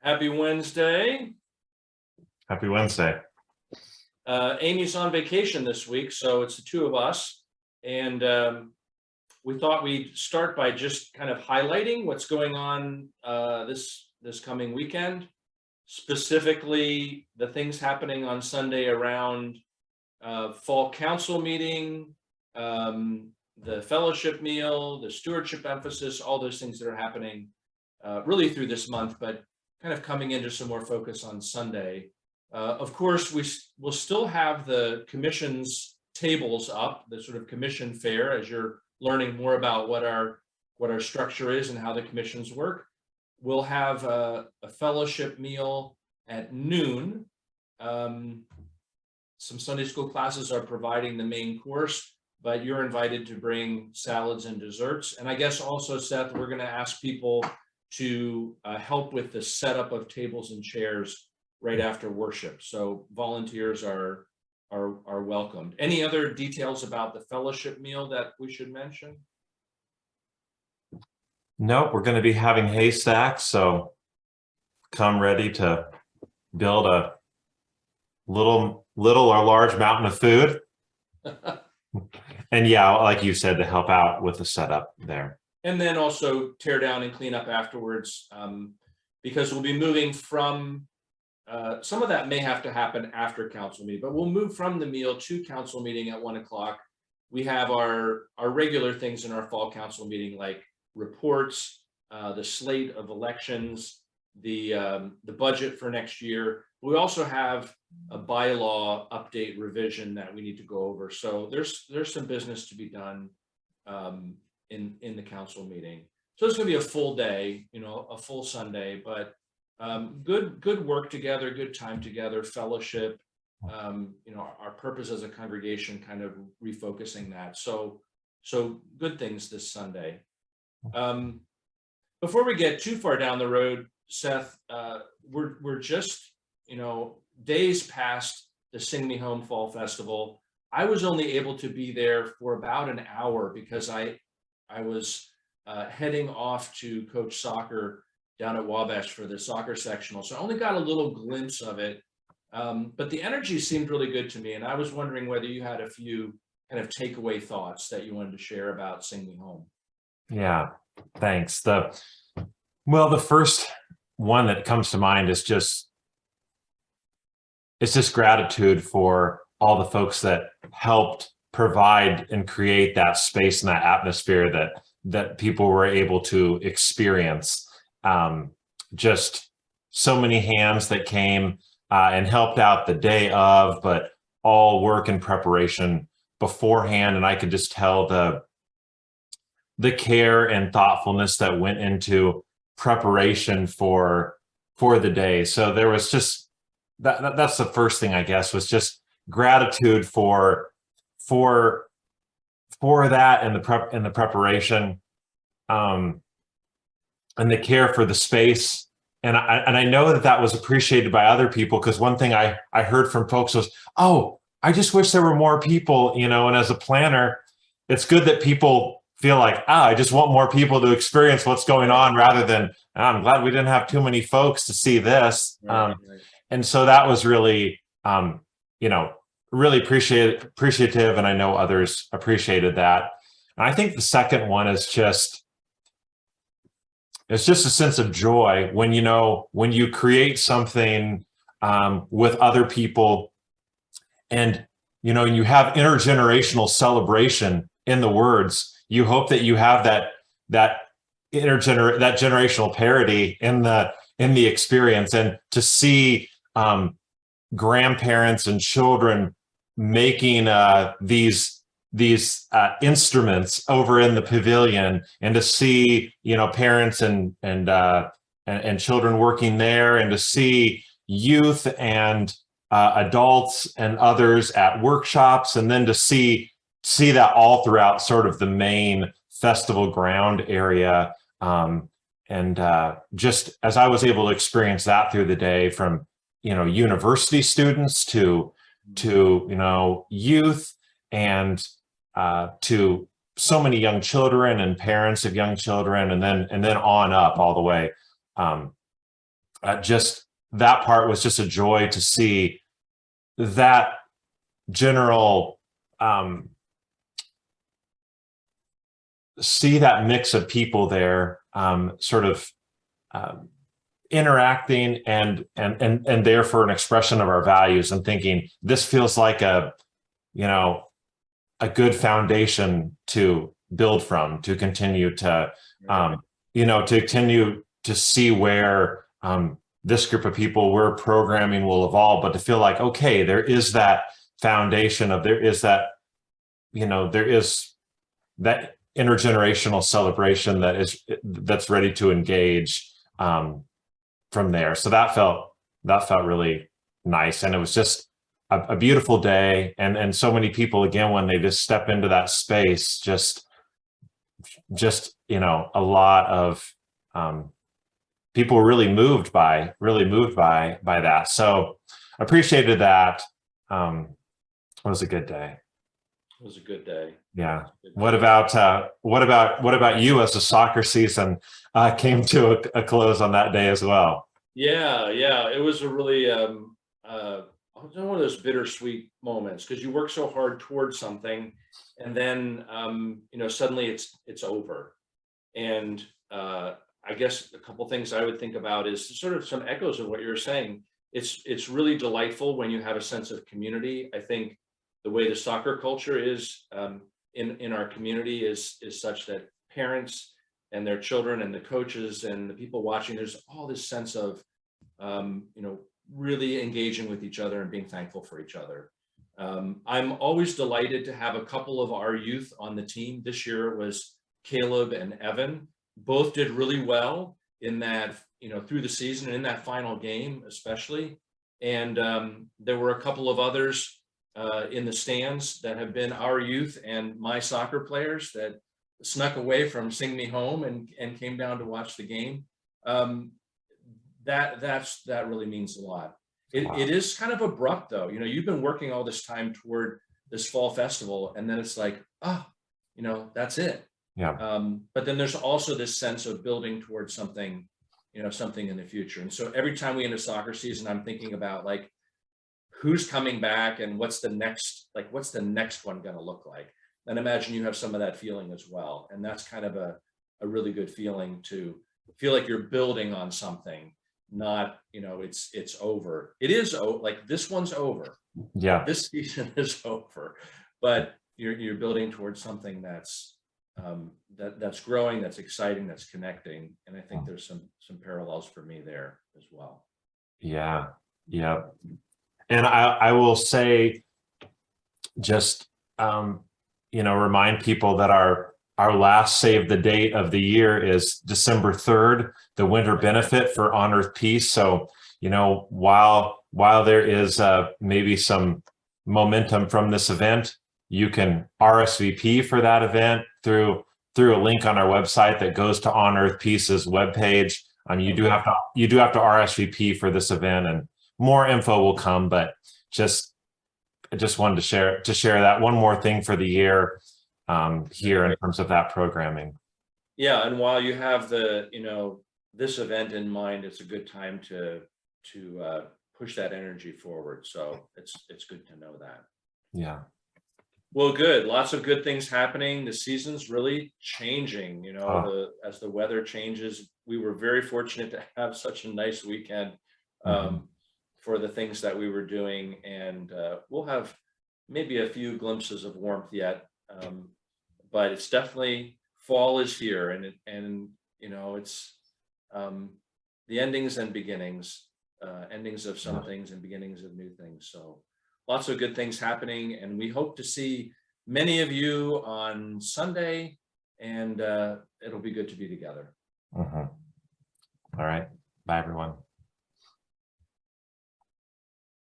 Happy Wednesday. Happy Wednesday. Amy's on vacation this week, so it's the two of us. And we thought we'd start by just kind of highlighting what's going on this coming weekend, specifically the things happening on Sunday around fall council meeting, the fellowship meal, the stewardship emphasis, all those things that are happening really through this month, but kind of coming into some more focus on Sunday. Of course, we will still have the commission's tables up, the sort of commission fair, as you're learning more about what our structure is and how the commissions work. We'll have a fellowship meal at noon. Some Sunday school classes are providing the main course, but you're invited to bring salads and desserts. And I guess also, Seth, we're going to ask people to help with the setup of tables and chairs right after worship. So volunteers are welcomed. Any other details about the fellowship meal that we should mention? Nope, we're going to be having haystacks, so come ready to build a little or large mountain of food. And yeah, like you said, to help out with the setup there. And then also tear down and clean up afterwards, because we'll be moving from, some of that may have to happen after council meeting, but we'll move from the meal to council meeting at 1 o'clock. We have our regular things in our fall council meeting, like reports, the slate of elections, the budget for next year. We also have a bylaw update revision that we need to go over. So there's some business to be done in the council meeting. So it's going to be a full day, a full Sunday, but good work together, good time together, fellowship. Our purpose as a congregation, kind of refocusing that. So good things this Sunday. Before we get too far down the road, Seth, we're just days past the Sing Me Home Fall Festival. I was only able to be there for about an hour because I was heading off to coach soccer down at Wabash for the soccer sectional. So I only got a little glimpse of it, but the energy seemed really good to me. And I was wondering whether you had a few kind of takeaway thoughts that you wanted to share about Sing Me Home. Yeah, thanks. The first one that comes to mind is just gratitude for all the folks that helped provide and create that space and that atmosphere that people were able to experience. Just so many hands that came and helped out the day of, but all work and preparation beforehand. And I could just tell the care and thoughtfulness that went into preparation for the day. So there was just that's the first thing, I guess, was just gratitude for that and the preparation, and the care for the space. And I know that was appreciated by other people, because one thing I heard from folks was, oh, I just wish there were more people, and as a planner, it's good that people feel like, I just want more people to experience what's going on, rather than, I'm glad we didn't have too many folks to see this. Right. And so that was really, really appreciative. And I know others appreciated that. And I think the second one is it's just a sense of joy when you create something with other people, and you have intergenerational celebration in the words. You hope that you have that generational parity in the experience, and to see grandparents and children making these instruments over in the pavilion, and to see parents and children working there, and to see youth and adults and others at workshops, and then to see that all throughout sort of the main festival ground area. And just as I was able to experience that through the day, from university students to youth, and to so many young children and parents of young children, and then on up all the way. just that part was just a joy to see that general, see that mix of people there, sort of interacting and there for an expression of our values, and thinking this feels like a, you know, a good foundation to build from, to continue to, to continue to see where this group of people we're programming will evolve, but to feel like, okay, there is that foundation of, there is that, there is that intergenerational celebration that's ready to engage from there. So that felt really nice, and it was just a beautiful day, and so many people, again, when they just step into that space, just a lot of people were really moved by that. So appreciated that. It was a good day. It was a good day. Yeah. What about you, as the soccer season came to a close on that day as well? Yeah. It was a really one of those bittersweet moments, because you work so hard towards something, and then suddenly it's over. And I guess a couple things I would think about is sort of some echoes of what you were saying. It's really delightful when you have a sense of community. I think the way the soccer culture is in our community is such that parents and their children and the coaches and the people watching, there's all this sense of really engaging with each other and being thankful for each other. I'm always delighted to have a couple of our youth on the team. This year it was Caleb and Evan. Both did really well in that, through the season and in that final game especially. And there were a couple of others in the stands that have been our youth and my soccer players that snuck away from Sing Me Home and came down to watch the game. That really means a lot. It is kind of abrupt, though. You've been working all this time toward this fall festival, and then it's like, that's it. Yeah. But then there's also this sense of building towards something, something in the future. And so every time we end a soccer season, I'm thinking about, like, who's coming back and what's the next one going to look like? And imagine you have some of that feeling as well. And that's kind of a really good feeling, to feel like you're building on something, not, it's over. It is, like, this one's over. Yeah. This season is over, but you're building towards something that's growing, that's exciting, that's connecting. And I think there's some parallels for me there as well. Yeah. And I will say, just remind people that our last save the date of the year is December 3rd, the winter benefit for On Earth Peace. So while there is maybe some momentum from this event, you can RSVP for that event through a link on our website that goes to On Earth Peace's webpage. You do have to RSVP for this event, and more info will come. But I just wanted to share that one more thing for the year here in terms of that programming. Yeah, and while you have this event in mind, it's a good time to push that energy forward. So it's good to know that. Yeah. Well, good. Lots of good things happening. The season's really changing. As the weather changes, we were very fortunate to have such a nice weekend for the things that we were doing, and we'll have maybe a few glimpses of warmth yet, but it's definitely, fall is here, and it's the endings and beginnings, endings of some things and beginnings of new things. So lots of good things happening, and we hope to see many of you on Sunday, and it'll be good to be together. All right. Bye, everyone.